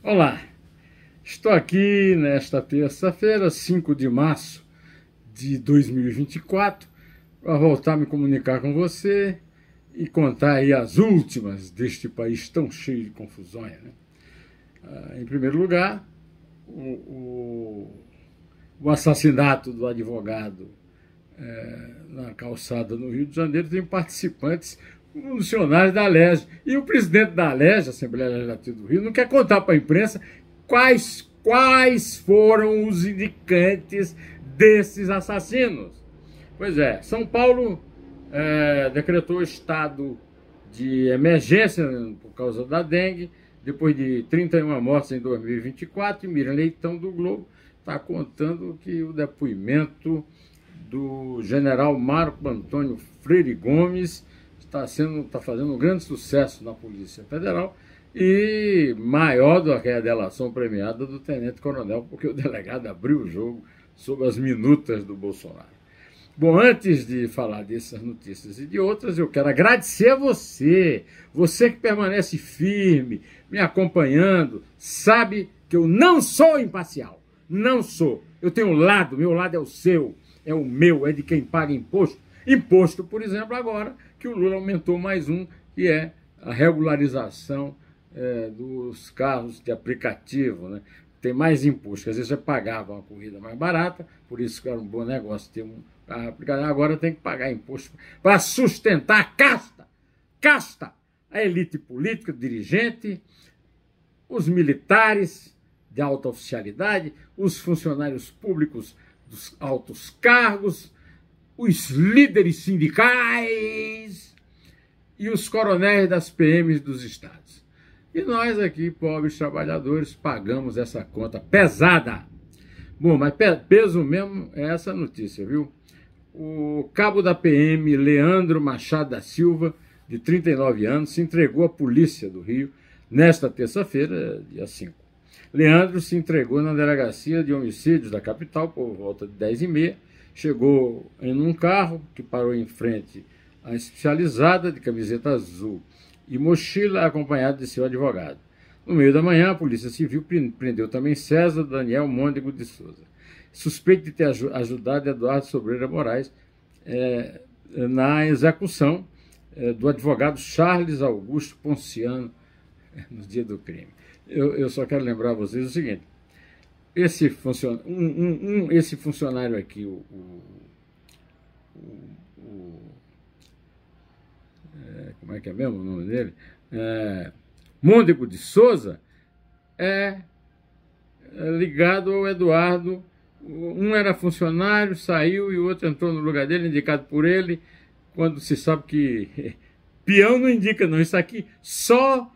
Olá, estou aqui nesta terça-feira, 5 de março de 2024, para voltar a me comunicar com você e contar aí as últimas deste país tão cheio de confusões, né? Em primeiro lugar, o assassinato do advogado na calçada no Rio de Janeiro tem participantes funcionários da Alerj. E o presidente da Alerj, Assembleia Legislativa do Rio, não quer contar para a imprensa quais foram os indicantes desses assassinos. Pois é, São Paulo decretou estado de emergência por causa da dengue, depois de 31 mortes em 2024, e Miriam Leitão, do Globo, está contando que o depoimento do general Marco Antônio Freire Gomes está fazendo um grande sucesso na Polícia Federal e maior do que a delação premiada do tenente-coronel, porque o delegado abriu o jogo sobre as minutas do Bolsonaro. Bom, antes de falar dessas notícias e de outras, eu quero agradecer a você que permanece firme, me acompanhando, sabe que eu não sou imparcial, não sou. Eu tenho um lado, meu lado é o seu, é o meu, é de quem paga imposto. Imposto, por exemplo, agora que o Lula aumentou mais um, que é a regularização dos carros de aplicativo, né? Tem mais imposto, às vezes você pagava uma corrida mais barata, por isso que era um bom negócio ter um carro aplicativo, agora tem que pagar imposto para sustentar a casta, a elite política, dirigente, os militares de alta oficialidade, os funcionários públicos dos altos cargos, os líderes sindicais e os coronéis das PMs dos estados. E nós aqui, pobres trabalhadores, pagamos essa conta pesada. Bom, mas peso mesmo é essa notícia, viu? O cabo da PM, Leandro Machado da Silva, de 39 anos, se entregou à polícia do Rio nesta terça-feira, dia 5. Leandro se entregou na delegacia de homicídios da capital por volta de 10h30, chegou em um carro que parou em frente à especializada de camiseta azul e mochila, acompanhado de seu advogado. No meio da manhã, a Polícia Civil prendeu também César Daniel Môndego de Souza, suspeito de ter ajudado Eduardo Sobreira Moraes na execução do advogado Charles Augusto Ponciano no dia do crime. Eu só quero lembrar a vocês o seguinte: esse funcionário aqui, como é que é mesmo o nome dele? Môndego de Souza, é ligado ao Eduardo. Um era funcionário, saiu, e o outro entrou no lugar dele, indicado por ele, quando se sabe que peão não indica não, isso aqui só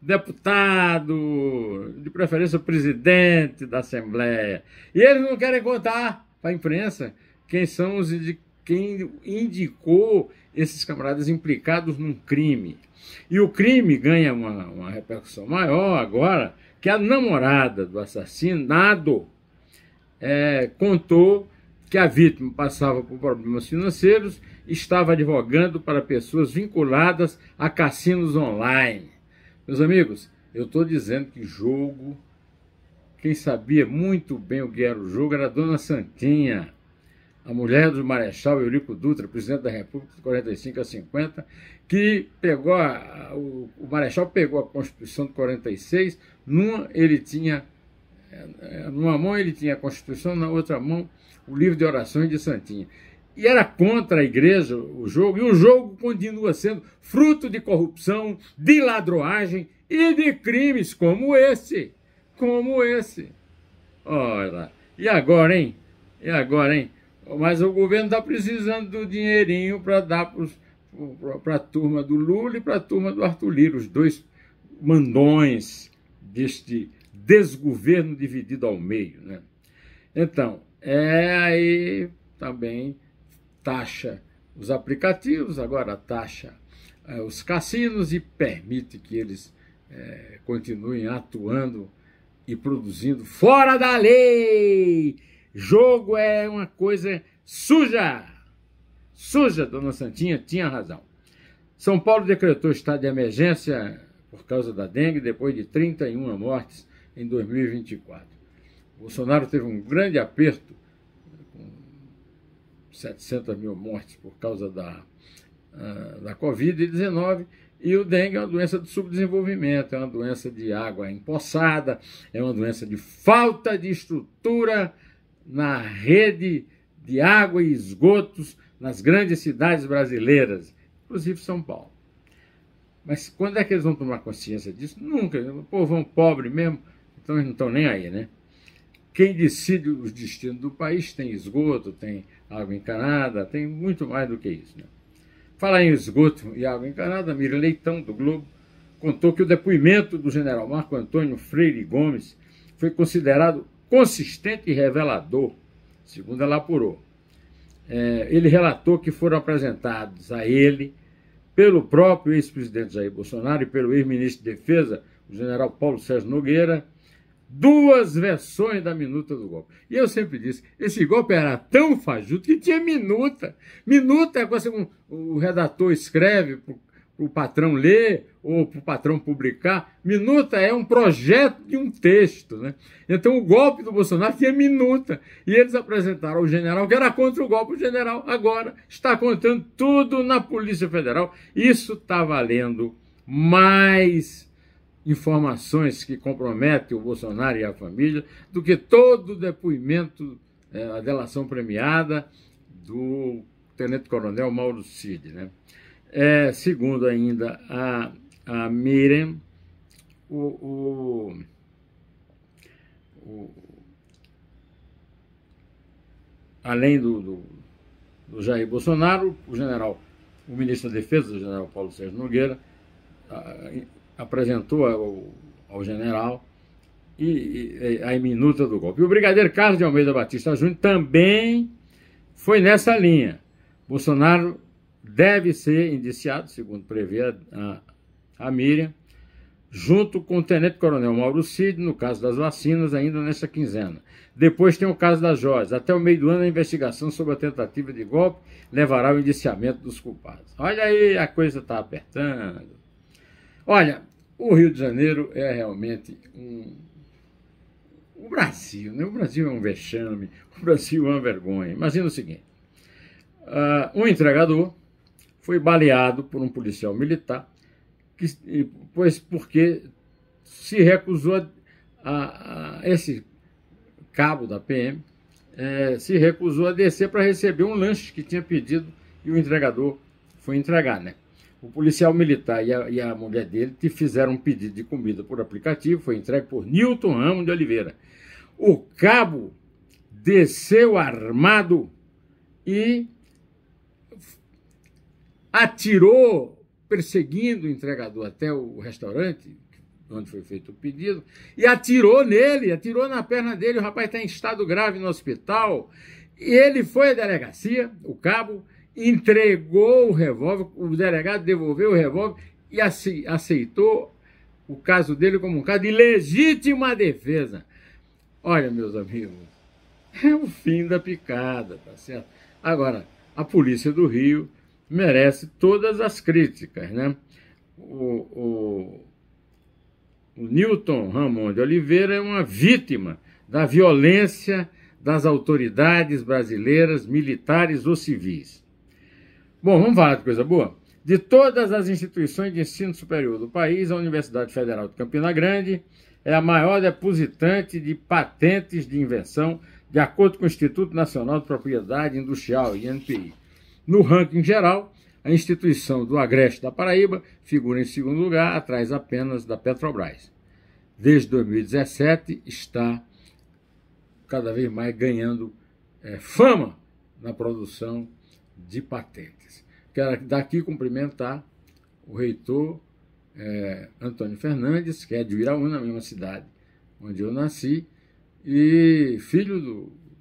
deputado, de preferência presidente da Assembleia. E eles não querem contar para a imprensa quem indicou esses camaradas implicados num crime. E o crime ganha uma repercussão maior agora, que a namorada do assassinado contou que a vítima passava por problemas financeiros e estava advogando para pessoas vinculadas a cassinos online. Meus amigos, eu estou dizendo que jogo, quem sabia muito bem o que era o jogo era a dona Santinha, a mulher do Marechal Eurico Dutra, presidente da República de 45 a 50, que pegou o Marechal pegou a Constituição de 46, numa mão ele tinha a Constituição, na outra mão o livro de orações de Santinha. E era contra a igreja o jogo, e o jogo continua sendo fruto de corrupção, de ladroagem e de crimes como esse. Olha, e agora, hein? Mas o governo está precisando do dinheirinho para dar para a turma do Lula e para a turma do Arthur Lira, os dois mandões deste desgoverno dividido ao meio, né? Então, aí também taxa os aplicativos, agora taxa os cassinos e permite que eles continuem atuando e produzindo fora da lei. Jogo é uma coisa suja. Suja, dona Santinha tinha razão. São Paulo decretou estado de emergência por causa da dengue, depois de 31 mortes em 2024. Bolsonaro teve um grande aperto, com 700 mil mortes por causa da Covid-19, e o dengue é uma doença de subdesenvolvimento, é uma doença de água empoçada, é uma doença de falta de estrutura na rede de água e esgotos nas grandes cidades brasileiras, inclusive São Paulo. Mas quando é que eles vão tomar consciência disso? Nunca. O povão pobre mesmo, então eles não estão nem aí, né? Quem decide os destinos do país tem esgoto, tem água encanada, tem muito mais do que isso, né? Falar em esgoto e água encanada, Miriam Leitão, do Globo, contou que o depoimento do general Marco Antônio Freire Gomes foi considerado consistente e revelador, segundo ela apurou. Ele relatou que foram apresentados a ele, pelo próprio ex-presidente Jair Bolsonaro e pelo ex-ministro de Defesa, o general Paulo Sérgio Nogueira, duas versões da minuta do golpe. E eu sempre disse, esse golpe era tão fajuto que tinha minuta. Minuta é coisa que o redator escreve para o patrão ler ou para o patrão publicar. Minuta é um projeto de um texto, né? Então o golpe do Bolsonaro tinha minuta. E eles apresentaram ao general que era contra o golpe. O general agora está contando tudo na Polícia Federal. Isso está valendo mais informações que comprometem o Bolsonaro e a família do que todo o depoimento, a delação premiada do tenente-coronel Mauro Cid, né? Segundo ainda a Miriam, além do Jair Bolsonaro, o ministro da Defesa, o general Paulo Sérgio Nogueira, apresentou ao general a minuta do golpe. E o brigadeiro Carlos de Almeida Batista Júnior também foi nessa linha. Bolsonaro deve ser indiciado, segundo prevê a Miriam, junto com o tenente-coronel Mauro Cid, no caso das vacinas, ainda nesta quinzena. Depois tem o caso das joias. Até o meio do ano, a investigação sobre a tentativa de golpe levará ao indiciamento dos culpados. Olha aí, a coisa está apertando. Olha, o Rio de Janeiro é realmente o Brasil, né? O Brasil é um vexame, o Brasil é uma vergonha. Imagina o seguinte, um entregador foi baleado por um policial militar, porque se recusou esse cabo da PM, se recusou a descer para receber um lanche que tinha pedido e o entregador foi entregar, né? O policial militar e a mulher dele fizeram um pedido de comida por aplicativo, foi entregue por Nilton Ramos de Oliveira. O cabo desceu armado e atirou, perseguindo o entregador até o restaurante, onde foi feito o pedido, e atirou nele, atirou na perna dele. O rapaz está em estado grave no hospital. E ele foi à delegacia, o cabo, entregou o revólver, o delegado devolveu o revólver e aceitou o caso dele como um caso de legítima defesa. Olha, meus amigos, é o fim da picada, tá certo? Agora, a Polícia do Rio merece todas as críticas, né? O Nilton Ramos de Oliveira é uma vítima da violência das autoridades brasileiras, militares ou civis. Bom, vamos falar de coisa boa? De todas as instituições de ensino superior do país, a Universidade Federal de Campina Grande é a maior depositante de patentes de invenção, de acordo com o Instituto Nacional de Propriedade Industrial, INPI. No ranking geral, a instituição do Agreste da Paraíba figura em segundo lugar, atrás apenas da Petrobras. Desde 2017, está cada vez mais ganhando fama na produção de patentes. Quero daqui cumprimentar o reitor Antônio Fernandes, que é de Uiraúna, na mesma cidade onde eu nasci, e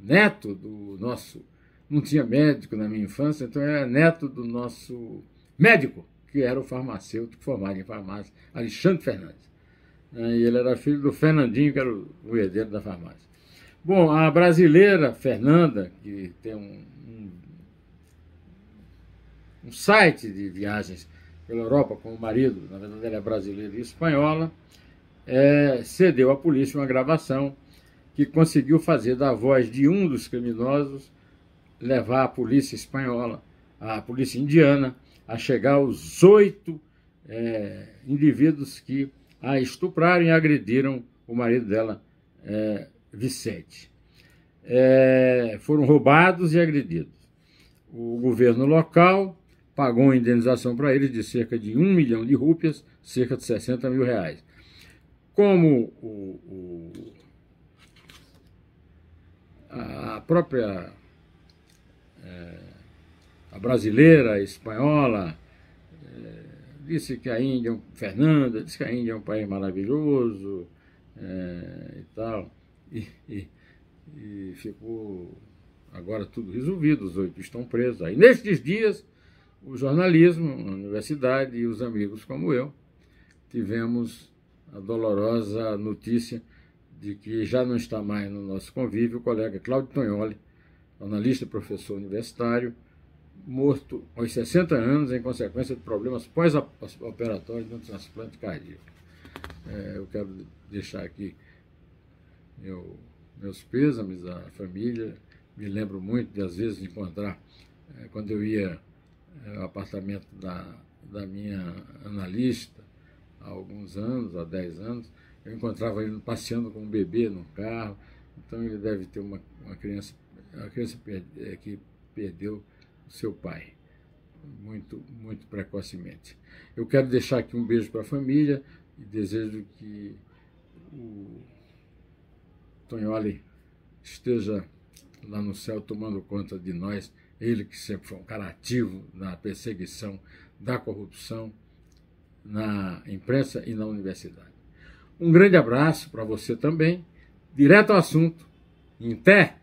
neto do nosso... Não tinha médico na minha infância, então era neto do nosso médico, que era o farmacêutico formado em farmácia, Alexandre Fernandes. E ele era filho do Fernandinho, que era o herdeiro da farmácia. Bom, a brasileira Fernanda, que tem um site de viagens pela Europa com o marido, na verdade ela é brasileira e espanhola, cedeu à polícia uma gravação que conseguiu fazer da voz de um dos criminosos levar a polícia espanhola, a polícia indiana, a chegar aos 8 indivíduos que a estupraram e agrediram o marido dela, Vicente. Foram roubados e agredidos. O governo local pagou uma indenização para eles de cerca de 1 milhão de rúpias, cerca de 60 mil reais. Como a própria a brasileira, a espanhola, disse que a Índia, Fernanda, disse que a Índia é um país maravilhoso e tal, e ficou agora tudo resolvido, os 8 estão presos. Aí, nestes dias, o jornalismo, a universidade e os amigos como eu tivemos a dolorosa notícia de que já não está mais no nosso convívio o colega Cláudio Tonholi, jornalista e professor universitário, morto aos 60 anos em consequência de problemas pós-operatórios de um transplante cardíaco. Eu quero deixar aqui meus pêsames à família. Me lembro muito de, às vezes, encontrar, quando eu ia ao apartamento da minha analista, há alguns anos, há 10 anos, eu encontrava ele passeando com um bebê no carro. Então ele deve ter uma criança que perdeu o seu pai muito, muito precocemente. Eu quero deixar aqui um beijo para a família e desejo que o Tonholi esteja lá no céu tomando conta de nós, ele que sempre foi um cara ativo na perseguição da corrupção na imprensa e na universidade. Um grande abraço para você também, direto ao assunto, em pé.